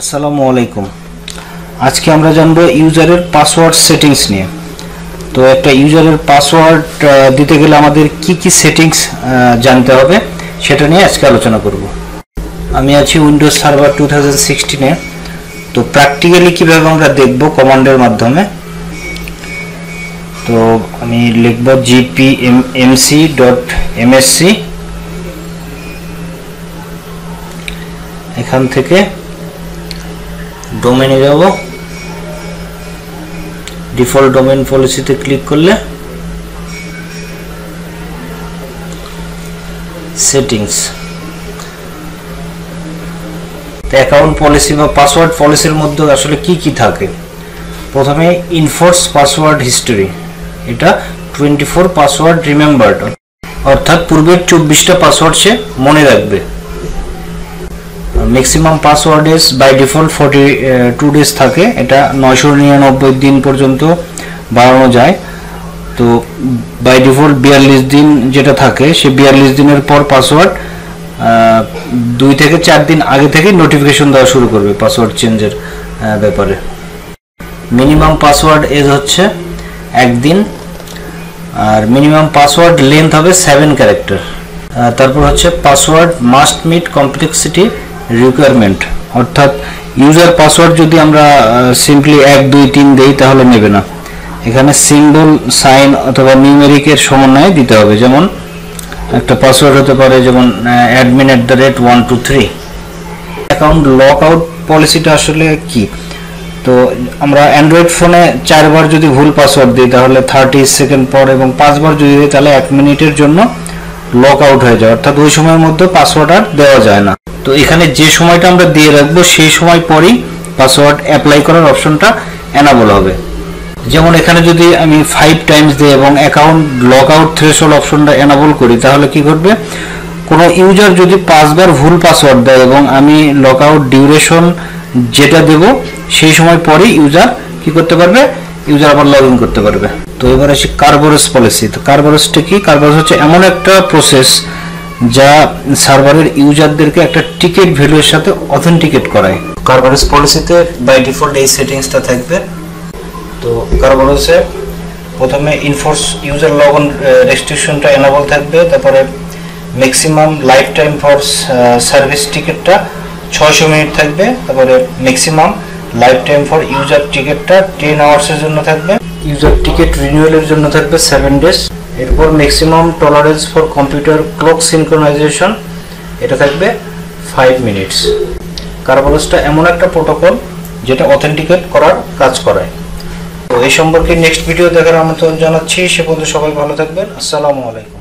আসসালামু আলাইকুম। আজকে আমরা জানবো ইউজারের পাসওয়ার্ড সেটিংস নিয়ে। তো একটা ইউজারের পাসওয়ার্ড দিতে গেলে আমাদের কি কি সেটিংস জানতে হবে সেটা নিয়ে আজকে আলোচনা করব। আমি আছি উইন্ডোজ সার্ভার 2016-এ। তো প্র্যাকটিক্যালি কিভাবে আমরা দেখব কমান্ডের মাধ্যমে। তো আমি লিখব gpmc.msc, এখান থেকে ডোমেনে যাব, ডিফল্ট ডোমেন পলিসিতে ক্লিক করলে সেটিংস, অ্যাকাউন্ট পলিসি বা পাসওয়ার্ড পলিসির মধ্যে আসলে কি কি থাকে। প্রথমে ইনফোর্স পাসওয়ার্ড হিস্টোরি, এটা 24 পাসওয়ার্ড রিমেম্বার্ড, অর্থাৎ পূর্বের 24টা পাসওয়ার্ড সে মনে রাখবে। Maximum password age by default 42 days থাকে, এটা 999 দিন পর্যন্ত বাড়ানো যায়। তো বাই ডিফল্ট 42 দিন যেটা থাকে, সে 42 দিনের পর পাসওয়ার্ড 2 থেকে 4 দিন আগে থেকে নোটিফিকেশন দেওয়া শুরু করবে পাসওয়ার্ড চেঞ্জের ব্যাপারে। মিনিমাম পাসওয়ার্ড এজ হচ্ছে 1 দিন, আর মিনিমাম পাসওয়ার্ড লেন্থ হবে 7 ক্যারেক্টার। তারপর হচ্ছে password must meet complexity requirement, অর্থাৎ ইউজার পাসওয়ার্ড যদি আমরা সিম্পলি 1 2 3 দেই তাহলে নেবে না, এখানে সিম্বল, সাইন অথবা নিউমেরিকের সমন্বয়ে দিতে হবে। যেমন একটা পাসওয়ার্ড হতে পারে যেমন admin@123। অ্যাকাউন্ট লক আউট পলিসিটা আসলে কি? তো আমরা অ্যান্ড্রয়েড ফোনে 4 বার যদি ভুল পাসওয়ার্ড দিই তাহলে 30 সেকেন্ড পর, এবং 5 বার যদি দিই তাহলে 1 মিনিটের জন্য লক আউট হয়ে যায়, অর্থাৎ ওই সময়ের মধ্যে পাসওয়ার্ড আর দেওয়া যায় না। তো এখানে যে সময়টা আমরা দিয়ে রাখবো সেই সময় পরেই পাসওয়ার্ড অ্যাপ্লাই করার অপশনটা এনাবল হবে। যেমন এখানে যদি আমি 5 টাইমস দিই এবং অ্যাকাউন্ট লক আউট থ্রেশহোল্ড অপশনটা এনাবল করি, তাহলে কি ঘটবে? কোনো ইউজার যদি 5 বার ভুল পাসওয়ার্ড দেয় এবং আমি লক আউট ডিউরেশন যেটা দেব সেই সময় পরেই ইউজার কি করতে পারবে? ইউজার আবার লগ ইন করতে পারবে। তো এবার আসি কারবোরাস পলিসি। তো কারবোরাসটা কি? কারবোরাস হচ্ছে এমন একটা প্রসেস যা সার্ভারের ইউজারদেরকে একটা টিকেট ভ্যালুর সাথে অথেন্টিকেট করায়। কারবোরাস পলিসিতে বাই ডিফল্ট এই সেটিংসটা থাকবে। তো কারবোরাসে প্রথমে ইনফোর্স ইউজার লগ ইন রেস্ট্রিকশনটা এনাবল থাকবে, তারপরে maximum life time for service টিকেটটা 600 মিনিট থাকবে, তারপরে maximum life time for user টিকেটটা 10 আওয়ার্সের জন্য থাকবে, ইউজার টিকেট রিনিউয়ালের জন্য থাকবে 7 ডেজ। এরপর maximum tolerance for computer clock synchronisation, এটা থাকবে 5 মিনিটস। কারবোরাসটা এমন একটা প্রোটোকল যেটা অথেন্টিকেট করার কাজ করায়। তো এই সম্পর্কে নেক্সট ভিডিও দেখার আমন্ত্রণ জানাচ্ছি। সে পর্যন্ত সবাই ভালো থাকবেন। আসসালামু আলাইকুম।